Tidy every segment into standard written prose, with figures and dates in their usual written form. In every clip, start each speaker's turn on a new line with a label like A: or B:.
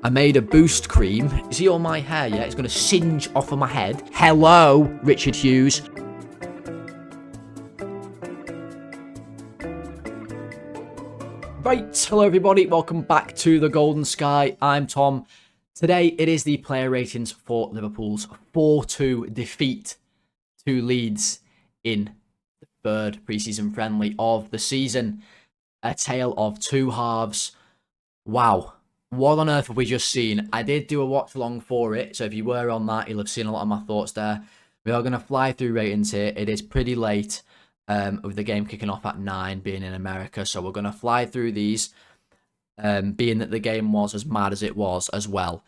A: I made a boost cream. You see all my hair, yeah? It's going to singe off of my head. Hello, Richard Hughes. Right, hello everybody. Welcome back to the Golden Sky. I'm Tom. Today, it is the player ratings for Liverpool's 4-2 defeat to Leeds in the third pre-season friendly of the season. A tale of two halves. Wow. What on earth have we just seen? I did do a watch along for it, so if you were on that, you'll have seen a lot of my thoughts there. We are going to fly through ratings here. It is pretty late, with the game kicking off at 9, being in America, so we're going to fly through these, being that the game was as mad as it was as well.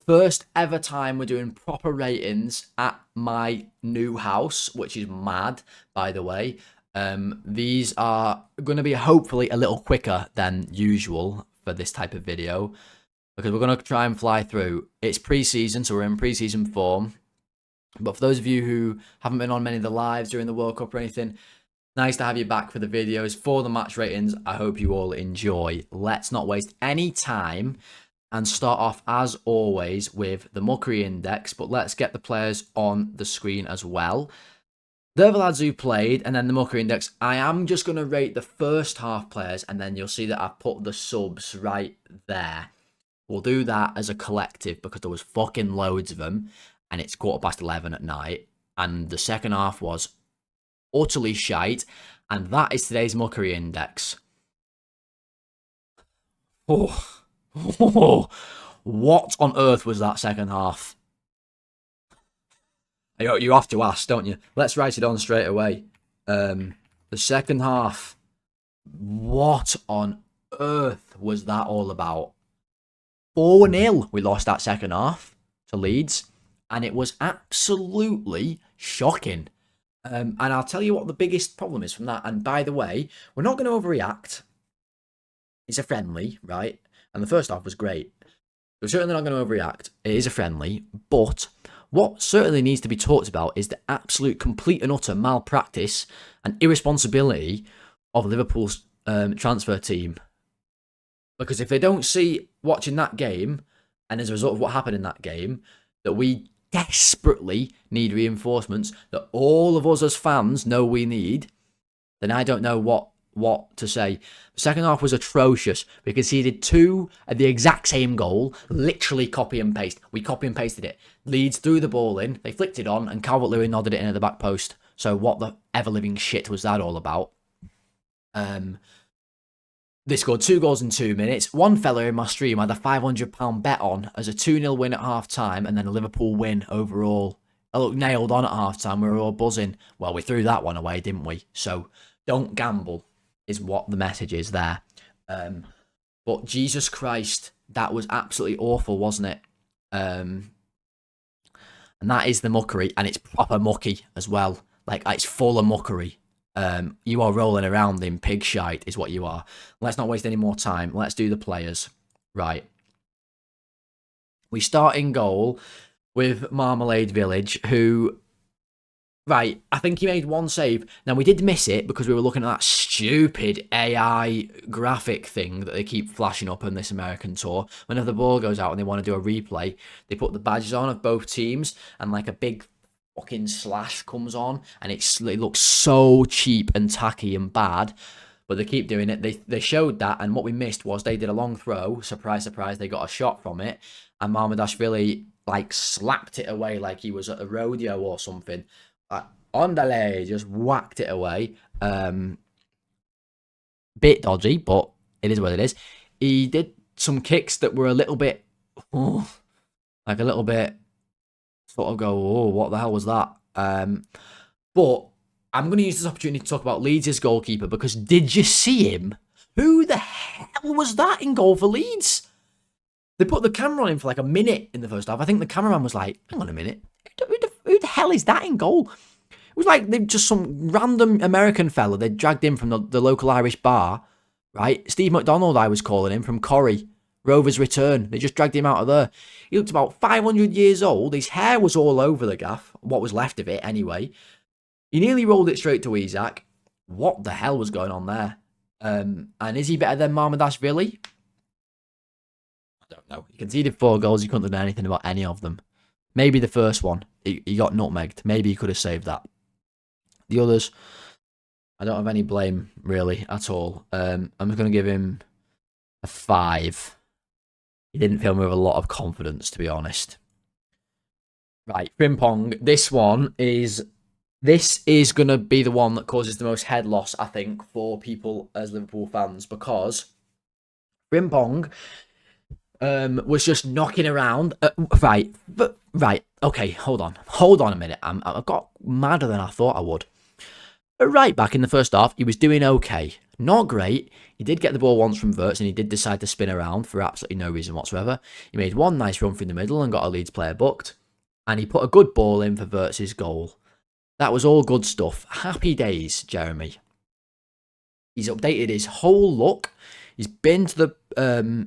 A: First ever time we're doing proper ratings at my new house, which is mad, by the way. These are going to be hopefully a little quicker than usual for this type of video, because we're going to try and fly through. It's pre-season, so we're in pre-season form. But for those of you who haven't been on many of the lives during the World Cup or anything, nice to have you back for the videos. For the match ratings, I hope you all enjoy. Let's not waste any time and start off, as always, with the mockery index. But let's get the players on the screen as well. They're the lads who played, and then the mockery index. I am just going to rate the first half players, and then you'll see that I've put the subs right there. We'll do that as a collective, because there was fucking loads of them, and it's 11:15 at night, and the second half was utterly shite, and that is today's mockery index. Oh, what on earth was that second half? You have to ask, don't you? Let's write it on straight away. The second half, what on earth was that all about? 4-0, we lost that second half to Leeds, and it was absolutely shocking. And I'll tell you what the biggest problem is from that. And by the way, we're not going to overreact. It's a friendly, right? And the first half was great. We're certainly not going to overreact. It is a friendly, but what certainly needs to be talked about is the absolute complete and utter malpractice and irresponsibility of Liverpool's transfer team. Because if they don't see watching that game, and as a result of what happened in that game, that we desperately need reinforcements, that all of us as fans know we need, then I don't know what to say. The second half was atrocious. We conceded 2 at the exact same goal, literally copy and paste. We copy and pasted it. Leeds threw the ball in, they flicked it on, and Calvert-Lewin nodded it in at the back post. So what the ever-living shit was that all about? They scored 2 goals in 2 minutes. One fella in my stream had a £500 bet on as a 2-0 win at half-time, and then a Liverpool win overall. I looked nailed on at half-time. We were all buzzing. Well, we threw that one away, didn't we? So don't gamble is what the message is there. But Jesus Christ, that was absolutely awful, wasn't it? And that is the mockery, and it's proper mucky as well. Like, it's full of mockery. You are rolling around in pig shite is what you are. Let's not waste any more time. Let's do the players. Right. We start in goal with Marmalade Village, who... Right, I think he made one save. Now, we did miss it because we were looking at that stupid AI graphic thing that they keep flashing up on this American tour. Whenever the ball goes out and they want to do a replay, they put the badges on of both teams, and like a big fucking slash comes on, and it looks so cheap and tacky and bad. But they keep doing it. They showed that, and what we missed was they did a long throw. Surprise, surprise, they got a shot from it, and Marmadashvili like slapped it away like he was at a rodeo or something. Ondale just whacked it away. Bit dodgy, but it is what it is. He did some kicks that were a little bit, like a little bit, sort of go, oh, what the hell was that? But I'm going to use this opportunity to talk about Leeds' goalkeeper, because did you see him? Who the hell was that in goal for Leeds? They put the camera on him for like a minute in the first half. I think the cameraman was like, hang on a minute, who the hell is that in goal? It was like they just some random American fella they dragged in from the local Irish bar, right? Steve McDonald, I was calling him, from Corrie, Rover's Return. They just dragged him out of there. He looked about 500 years old. His hair was all over the gaff, what was left of it anyway. He nearly rolled it straight to Isak. What the hell was going on there? And is he better than Marmadashvili? don't know. He conceded 4 goals. He couldn't have done anything about any of them. Maybe the first one. He got nutmegged. Maybe he could have saved that. The others, I don't have any blame, really, at all. I'm just going to give him a 5. He didn't fill me with a lot of confidence, to be honest. Right, Frimpong. This is going to be the one that causes the most head loss, I think, for people as Liverpool fans, because Frimpong was just knocking around. Right, okay, hold on a minute. I got madder than I thought I would. Right back in the first half, he was doing okay. Not great. He did get the ball once from Wirtz, and he did decide to spin around for absolutely no reason whatsoever. He made one nice run through the middle and got a Leeds player booked. And he put a good ball in for Wirtz's goal. That was all good stuff. Happy days, Jeremy. He's updated his whole look. He's been to the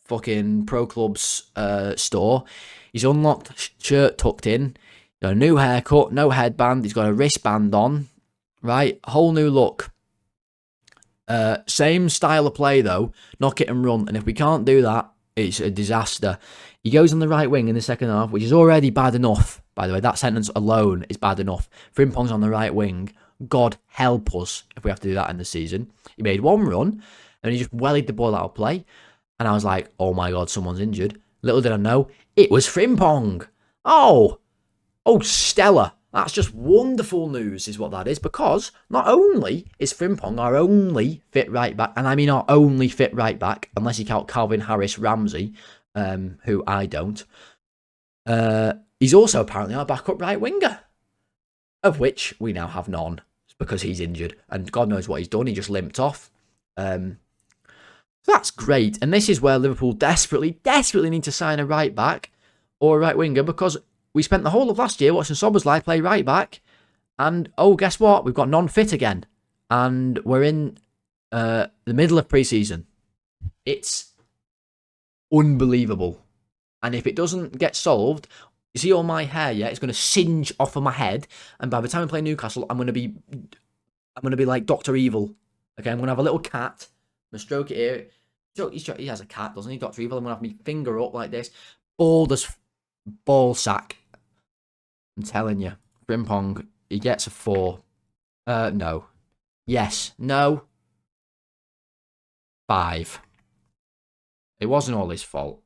A: fucking Pro Club's store. He's unlocked shirt tucked in. Got a new haircut, no headband. He's got a wristband on. Right, whole new look. Same style of play though, knock it and run. And if we can't do that, it's a disaster. He goes on the right wing in the second half, which is already bad enough. By the way, that sentence alone is bad enough. Frimpong's on the right wing. God help us if we have to do that in the season. He made one run, and he just wellied the ball out of play. And I was like, oh my God, someone's injured. Little did I know, it was Frimpong. Oh, stellar. That's just wonderful news is what that is, because not only is Frimpong our only fit right back, and I mean our only fit right back, unless you count Calvin Harris-Ramsey, who I don't, he's also apparently our backup right winger, of which we now have none, because he's injured, and God knows what he's done, he just limped off. So that's great, and this is where Liverpool desperately need to sign a right back or a right winger, because we spent the whole of last year watching Szoboszlai play right back, and oh, guess what? We've got non-fit again, and we're in the middle of pre-season. It's unbelievable, and if it doesn't get solved, you see all my hair, yeah, it's going to singe off of my head, and by the time we play Newcastle, I'm going to be like Dr. Evil. Okay, I'm going to have a little cat. I'm going to stroke it here. He has a cat, doesn't he, Dr. Evil? I'm going to have my finger up like this, bald as ball sack. I'm telling you, Frimpong, he gets a 4. No. Yes. No. 5. It wasn't all his fault.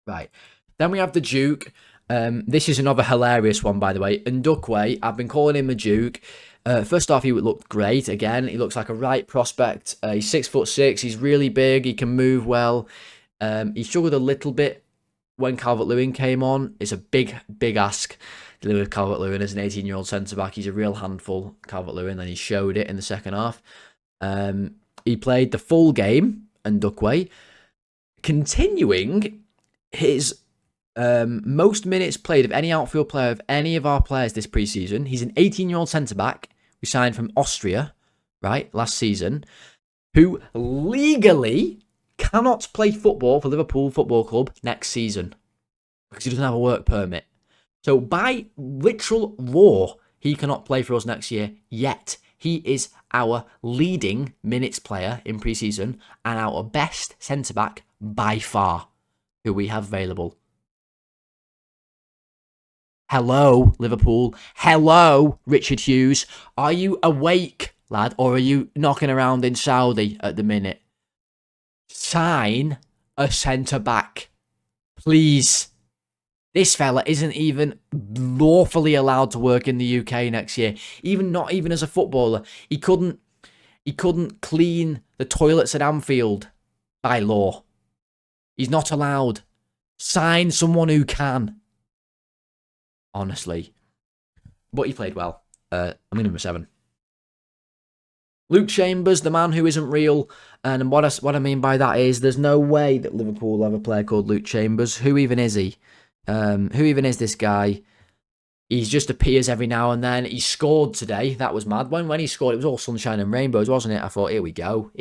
A: Right. Then we have the Duke. This is another hilarious one, by the way. Ndukwe, I've been calling him a Duke. First off, he looked great. Again, he looks like a right prospect. He's 6'6". He's really big. He can move well. He struggled a little bit when Calvert-Lewin came on. It's a big ask to live with Calvert-Lewin as an 18-year-old centre-back. He's a real handful, Calvert-Lewin, and he showed it in the second half. He played the full game, Ndukwe, continuing his most minutes played of any outfield player of any of our players this pre-season. He's an 18-year-old centre-back we signed from Austria, right, last season, who legally cannot play football for Liverpool Football Club next season because he doesn't have a work permit. So by literal law, he cannot play for us next year, yet he is our leading minutes player in pre-season and our best centre-back by far who we have available. Hello, Liverpool. Hello, Richard Hughes. Are you awake, lad, or are you knocking around in Saudi at the minute? Sign a centre-back, please. This fella isn't even lawfully allowed to work in the UK next year. Not even as a footballer. He couldn't clean the toilets at Anfield by law. He's not allowed. Sign someone who can. Honestly. But he played well. I'm in number 7. Luke Chambers, the man who isn't real. And what I mean by that is there's no way that Liverpool will have a player called Luke Chambers. Who even is he? Who even is this guy? He just appears every now and then. He scored today. That was mad. When he scored, it was all sunshine and rainbows, wasn't it? I thought, here we go.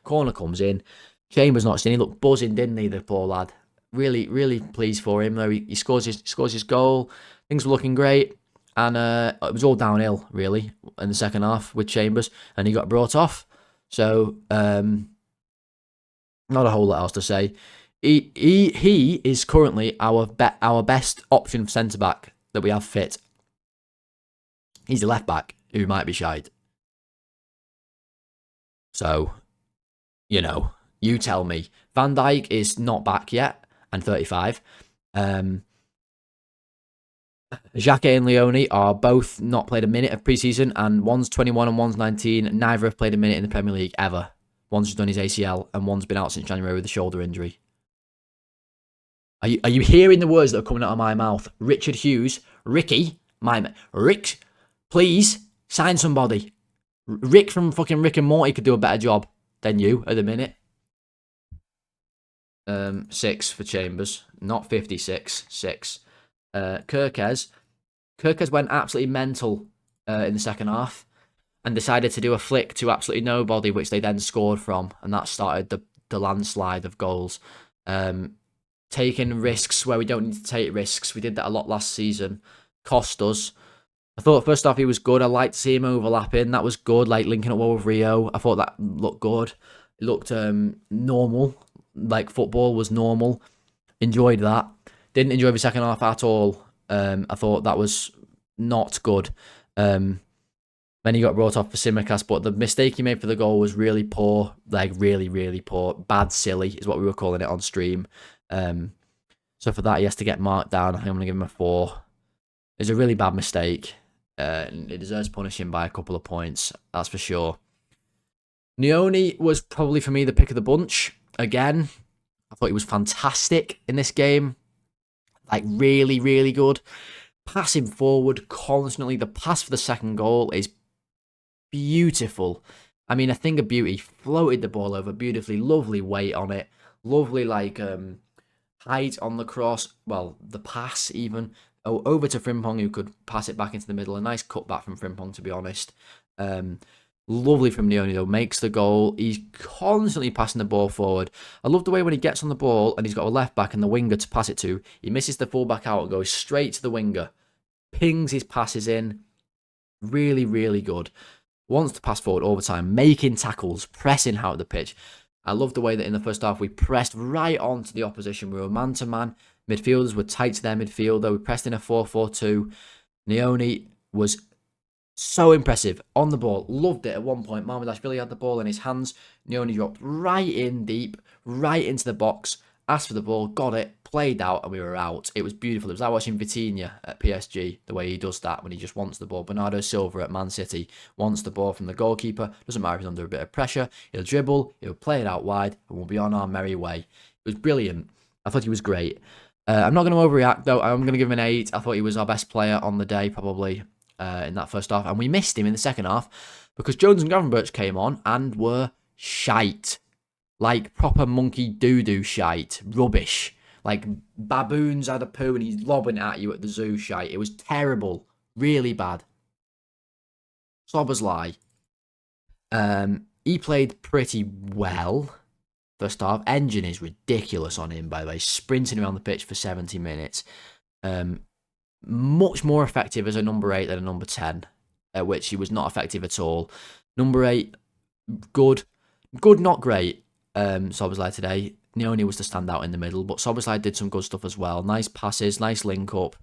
A: Corner comes in. Chambers not seen. He looked buzzing, didn't he, the poor lad? Really, really pleased for him. Though he scores his goal. Things were looking great. And it was all downhill, really, in the second half with Chambers. And he got brought off. So, Not a whole lot else to say. He is currently our best option for centre back that we have fit. He's a left back who might be shite. So, you tell me. Van Dijk is not back yet and 35. Xhaka and Leone are both not played a minute of preseason, and one's 21 and one's 19. Neither have played a minute in the Premier League ever. One's done his ACL, and one's been out since January with a shoulder injury. Are you hearing the words that are coming out of my mouth? Richard Hughes, Ricky, Rick, please sign somebody. Rick from fucking Rick and Morty could do a better job than you at the minute. 6 for Chambers, not 56. 6. Kirkez went absolutely mental in the second half and decided to do a flick to absolutely nobody, which they then scored from, and that started the landslide of goals. Taking risks where we don't need to take risks. We did that a lot last season. Cost us. I thought first off he was good. I liked to see him overlapping. That was good, like linking up well with Rio. I thought that looked good. It looked normal, like football was normal. Enjoyed that. Didn't enjoy the second half at all. I thought that was not good. Then he got brought off for Simicast, but the mistake he made for the goal was really poor. Like, really, really poor. Bad silly is what we were calling it on stream. So for that, he has to get marked down. I think I'm going to give him a 4. It's a really bad mistake. It deserves punishing by a couple of points, that's for sure. Leone was probably, for me, the pick of the bunch. Again, I thought he was fantastic in this game. Like, really, really good. Passing forward constantly. The pass for the second goal is beautiful. I mean, a thing of beauty. Floated the ball over beautifully. Lovely weight on it. Lovely, like, height on the cross. Well, the pass, even. Over to Frimpong, who could pass it back into the middle. A nice cutback from Frimpong, to be honest. Lovely from Leone, though. Makes the goal. He's constantly passing the ball forward. I love the way when he gets on the ball and he's got a left back and the winger to pass it to. He misses the fullback out and goes straight to the winger. Pings his passes in. Really, really good. Wants to pass forward all the time. Making tackles. Pressing out of the pitch. I love the way that in the first half we pressed right onto the opposition. We were man-to-man. Midfielders were tight to their midfielder. We pressed in a 4-4-2. Leone was so impressive on the ball. Loved it at one point. Marmadashvili had the ball in his hands. Leone dropped right in deep, right into the box, asked for the ball, got it, played out, and we were out. It was beautiful. It was like watching Vitinha at PSG, the way he does that when he just wants the ball. Bernardo Silva at Man City wants the ball from the goalkeeper. Doesn't matter if he's under a bit of pressure. He'll dribble, he'll play it out wide, and we'll be on our merry way. It was brilliant. I thought he was great. I'm not going to overreact, though. I'm going to give him an 8. I thought he was our best player on the day, probably, in that first half. And we missed him in the second half because Jones and Gravenberch came on and were shite. Like proper monkey doo-doo shite. Rubbish. Like baboons had a poo and he's lobbing at you at the zoo shite. It was terrible. Really bad. Szoboszlai. He played pretty well. First half. Engine is ridiculous on him, by the way. Sprinting around the pitch for 70 minutes. Much more effective as a number 8 than a number 10, at which he was not effective at all. Number 8, good. Good, not great. Szoboszlai today. Leone was the standout in the middle, but Szoboszlai did some good stuff as well. Nice passes, nice link up.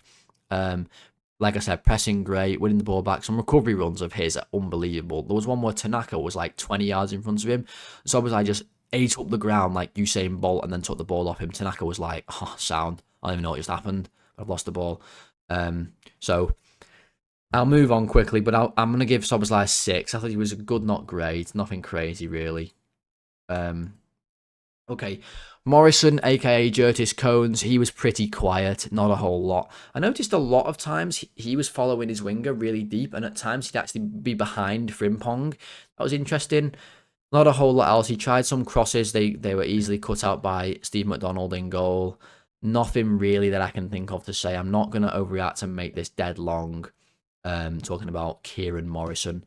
A: Like I said, pressing great, winning the ball back. Some recovery runs of his are unbelievable. There was one where Tanaka was like 20 yards in front of him. Szoboszlai just ate up the ground like Usain Bolt and then took the ball off him. Tanaka was like, oh, sound. I don't even know what just happened. I've lost the ball. So I'll move on quickly, but I'm going to give Szoboszlai a 6. I thought he was good, not great. Nothing crazy, really. Okay. Morrison, aka Curtis Cones, he was pretty quiet, not a whole lot. I noticed a lot of times he was following his winger really deep, and at times he'd actually be behind Frimpong. That was interesting. Not a whole lot else. He tried some crosses. They were easily cut out by Steve McDonald in goal. Nothing really that I can think of to say. I'm not going to overreact and make this dead long talking about Kieran Morrison.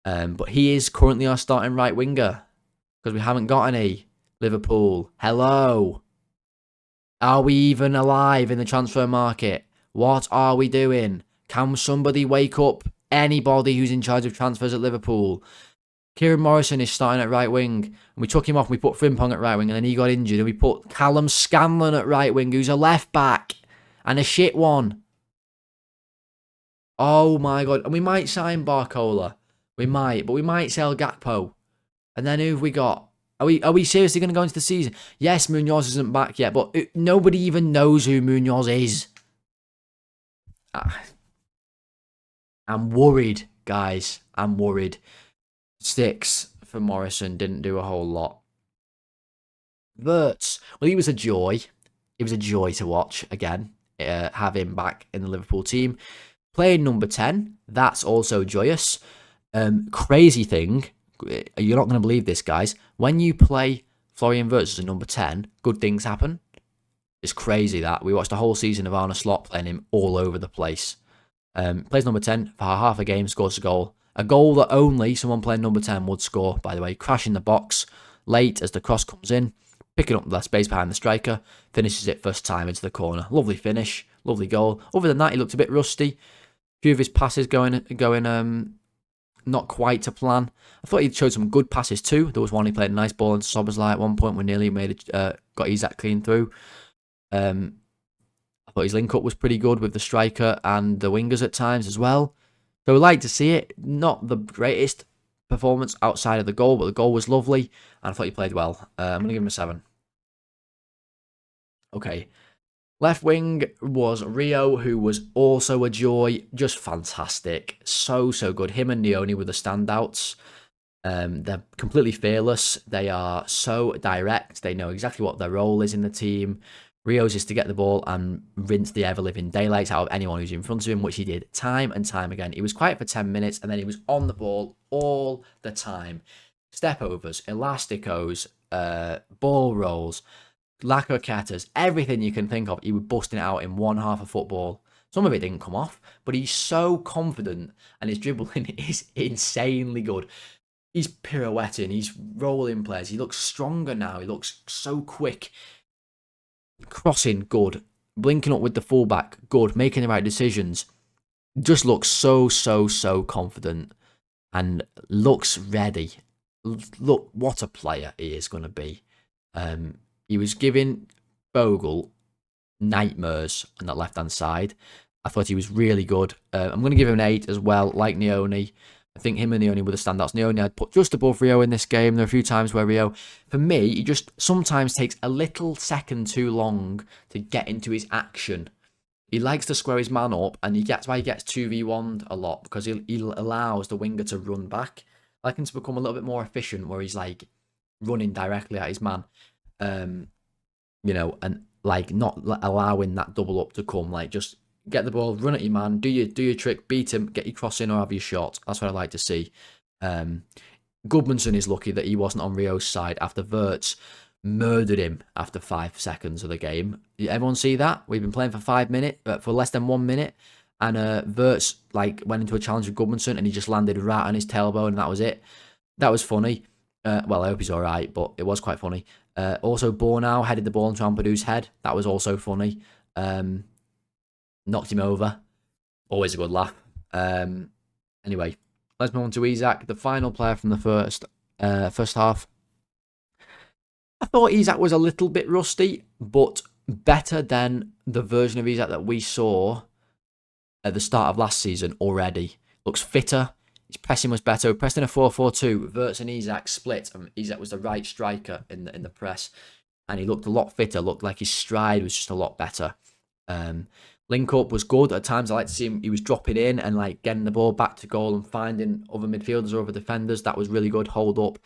A: But he is currently our starting right winger because we haven't got any. Liverpool, hello. Are we even alive in the transfer market? What are we doing? Can somebody wake up anybody who's in charge of transfers at Liverpool? Kieran Morrison is starting at right wing, and we took him off. We put Frimpong at right wing, and then he got injured, and we put Callum Scanlon at right wing, who's a left back and a shit one. Oh my god! And we might sign Barcola, we might, but we might sell Gakpo, and then who have we got? Are we seriously going to go into the season? Yes, Munoz isn't back yet, but nobody even knows who Munoz is. I'm worried, guys. I'm worried. 6 for Morrison, didn't do a whole lot. Wirtz, well, he was a joy. It was a joy to watch again. Have him back in the Liverpool team. Playing number 10, that's also joyous. Crazy thing, you're not going to believe this, guys. When you play Florian Wirtz as a number 10, good things happen. It's crazy that. We watched a whole season of Arne Slot playing him all over the place. Plays number 10 for half a game, scores a goal. A goal that only someone playing number 10 would score, by the way. Crashing the box late as the cross comes in, picking up the space behind the striker, finishes it first time into the corner. Lovely finish, lovely goal. Other than that, he looked a bit rusty. A few of his passes going not quite to plan. I thought he showed some good passes too. There was one he played a nice ball into Szoboszlai at one point when nearly got Isak clean through. I thought his link-up was pretty good with the striker and the wingers at times as well. So we like to see it. Not the greatest performance outside of the goal, but the goal was lovely, and I thought he played well. I'm going to give him a 7. Okay. Left wing was Rio, who was also a joy. Just fantastic. So good. Him and Neoni were the standouts. They're completely fearless. They are so direct. They know exactly what their role is in the team. Rio's is to get the ball and rinse the ever-living daylights out of anyone who's in front of him, which he did time and time again. He was quiet for 10 minutes, and then he was on the ball all the time. Step overs, elasticos, ball rolls, Lacocatas, everything you can think of, he was busting it out in one half of football. Some of it didn't come off, but he's so confident, and his dribbling is insanely good. He's pirouetting, he's rolling players, he looks stronger now, he looks so quick. Crossing, good. Blinking up with the fullback, good. Making the right decisions. Just looks so confident and looks ready. Look, what a player he is going to be. He was giving Bogle nightmares on that left-hand side. I thought he was really good. I'm going to give him an 8 as well, like Neoni. I think him and Neoni were the standouts. Neoni I'd put just above Rio in this game. There are a few times where Rio, for me, he just sometimes takes a little second too long to get into his action. He likes to square his man up, and that's why he gets 2v1'd a lot, because he allows the winger to run back. I like him to become a little bit more efficient, where he's like running directly at his man. And like not allowing that double up to come, like just get the ball, run at your man, do your trick, beat him, get your cross in or have your shot. That's what I like to see. Gudmundsson is lucky that he wasn't on Rio's side after Wirtz murdered him after 5 seconds of the game. Everyone see that? We've been playing for 5 minutes, for less than 1 minute, and Wirtz like went into a challenge with Gudmundsson and he just landed right on his tailbone, and that was it. That was funny. Well, I hope he's all right, but it was quite funny. Also, Bornau headed the ball into Ampadu's head. That was also funny. Knocked him over. Always a good laugh. Anyway, let's move on to Isak, the final player from the first half. I thought Isak was a little bit rusty, but better than the version of Isak that we saw at the start of last season already. Looks fitter. His pressing was better. We pressed in a 4-4-2. Wirtz and Isak split, and Isak was the right striker in the press, and he looked a lot fitter. Looked like his stride was just a lot better. Link up was good. At times I like to see him, he was dropping in and like getting the ball back to goal and finding other midfielders or other defenders. That was really good. Hold up.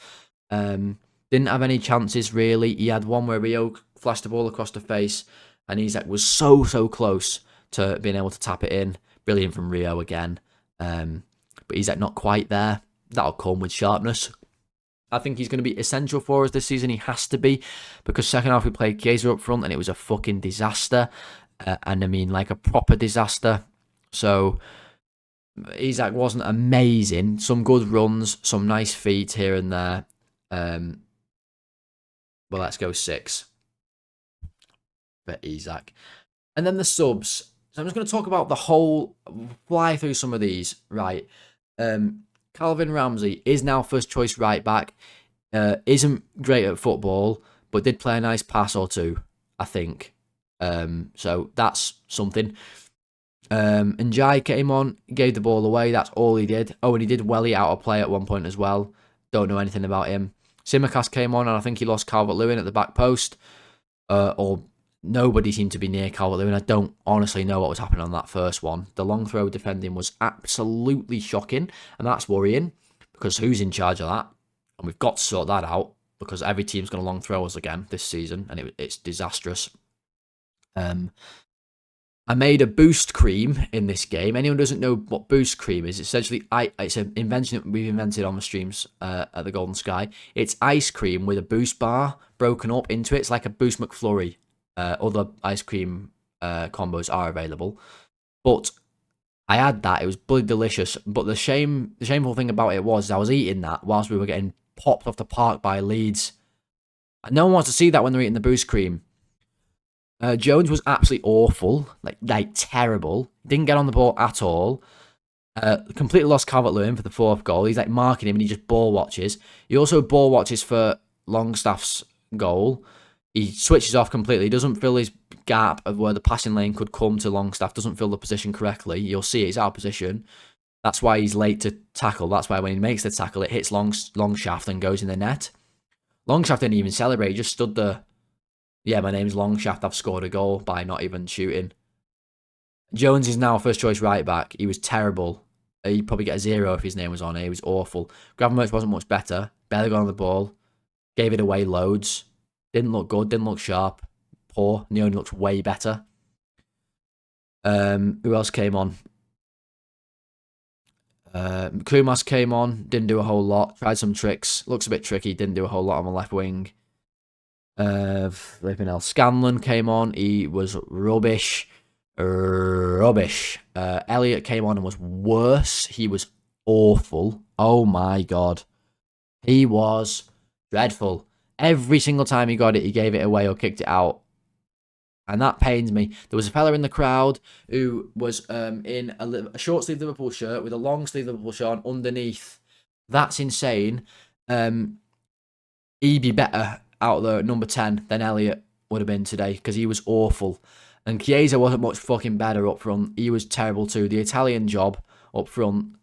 A: Didn't have any chances really. He had one where Rio flashed the ball across the face, and Isak was so close to being able to tap it in. Brilliant from Rio again. But Isak not quite there. That'll come with sharpness. I think he's going to be essential for us this season. He has to be, because second half we played Chiesa up front and it was a fucking disaster. And I mean like a proper disaster. So Isak wasn't amazing. Some good runs, some nice feet here and there. Well, let's go 6 for Isak. And then the subs. So I'm just going to talk about the whole, fly through some of these, right? Calvin Ramsey is now first choice right back. Isn't great at football, but did play a nice pass or two, I think. So that's something. And Jai came on, gave the ball away. That's all he did. Oh, and he did welly out of play at one point as well. Don't know anything about him. Simicast came on, and I think he lost Calvert-Lewin at the back post. Or nobody seemed to be near Calvert-Lewin. I don't honestly know what was happening on that first one. The long throw defending was absolutely shocking, and that's worrying, because who's in charge of that? And we've got to sort that out, because every team's going to long throw us again this season, and it's disastrous. I made a boost cream in this game. Anyone who doesn't know what boost cream is, essentially, it's an invention that we've invented on the streams at the Golden Sky. It's ice cream with a boost bar broken up into it. It's like a Boost McFlurry. Other ice cream combos are available. But I had that. It was bloody delicious. But the shameful thing about it was I was eating that whilst we were getting popped off the park by Leeds. And no one wants to see that when they're eating the boost cream. Jones was absolutely awful, like terrible. Didn't get on the ball at all. Completely lost Calvert-Lewin for the fourth goal. He's like marking him and he just ball watches. He also ball watches for Longstaff's goal. He switches off completely. He doesn't fill his gap of where the passing lane could come to Longstaff. Doesn't fill the position correctly. You'll see he's out of position. That's why he's late to tackle. That's why when he makes the tackle, it hits Longshaft and goes in the net. Longshaft didn't even celebrate. He just stood there. Yeah, my name's Longshaft. I've scored a goal by not even shooting. Jones is now first choice right back. He was terrible. He'd probably get a 0 if his name was on it. He was awful. Gravenberch wasn't much better. Barely got on the ball. Gave it away loads. Didn't look good. Didn't look sharp. Poor. Neon looked way better. Who else came on? Kumas came on. Didn't do a whole lot. Tried some tricks. Looks a bit tricky. Didn't do a whole lot on the left wing. Flipping hell. Scanlon came on. He was rubbish. Elliot came on and was worse. He was awful. Oh my god. He was dreadful. Every single time he got it, he gave it away or kicked it out. And that pains me. There was a fella in the crowd who was in a short sleeve Liverpool shirt with a long sleeve Liverpool shirt on underneath. That's insane. He'd be better out there at number 10 than Elliot would have been today, because he was awful. And Chiesa wasn't much fucking better up front. He was terrible too. The Italian job up front,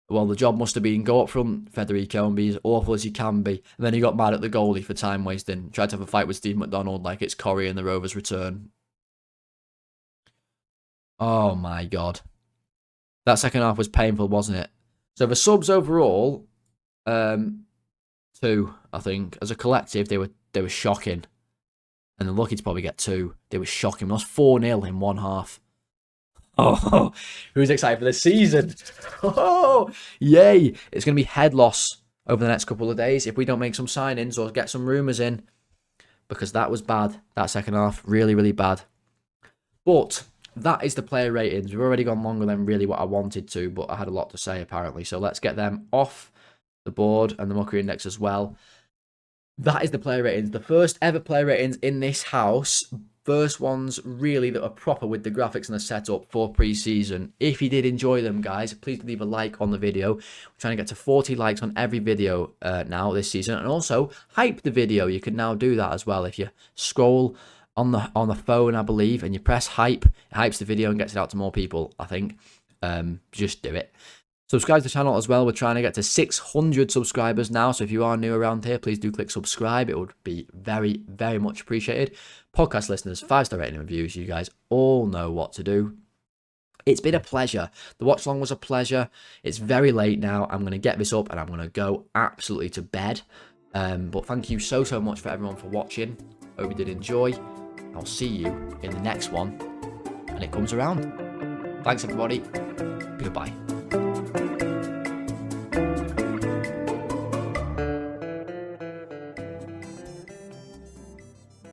A: well, the job must have been go up front, Federico, and be as awful as you can be. And then he got mad at the goalie for time wasting. Tried to have a fight with Steve McDonald like it's Corrie in the Rovers return. Oh my god. That second half was painful, wasn't it? So the subs overall, 2, I think. As a collective, they were shocking. And they're lucky to probably get 2. They were shocking. We lost 4-0 in one half. Oh, who's excited for the season? Oh, yay. It's going to be head loss over the next couple of days if we don't make some signings or get some rumours in. Because that was bad, that second half. Really, really bad. But that is the player ratings. We've already gone longer than really what I wanted to, but I had a lot to say apparently. So let's get them off the board and the mockery index as well. That is the player ratings. The first ever player ratings in this house. First ones really that are proper with the graphics and the setup for pre-season. If you did enjoy them, guys, please leave a like on the video. We're trying to get to 40 likes on every video now this season. And also, hype the video. You can now do that as well. If you scroll on the phone, I believe, and you press hype, it hypes the video and gets it out to more people, I think. Just do it. Subscribe to the channel as well. We're trying to get to 600 subscribers now. So if you are new around here, please do click subscribe. It would be very, very much appreciated. Podcast listeners, 5-star rating and reviews. You guys all know what to do. It's been a pleasure. The watch along was a pleasure. It's very late now. I'm going to get this up and I'm going to go absolutely to bed. But thank you so much for everyone for watching. Hope you did enjoy. I'll see you in the next one when it comes around. Thanks everybody. Goodbye.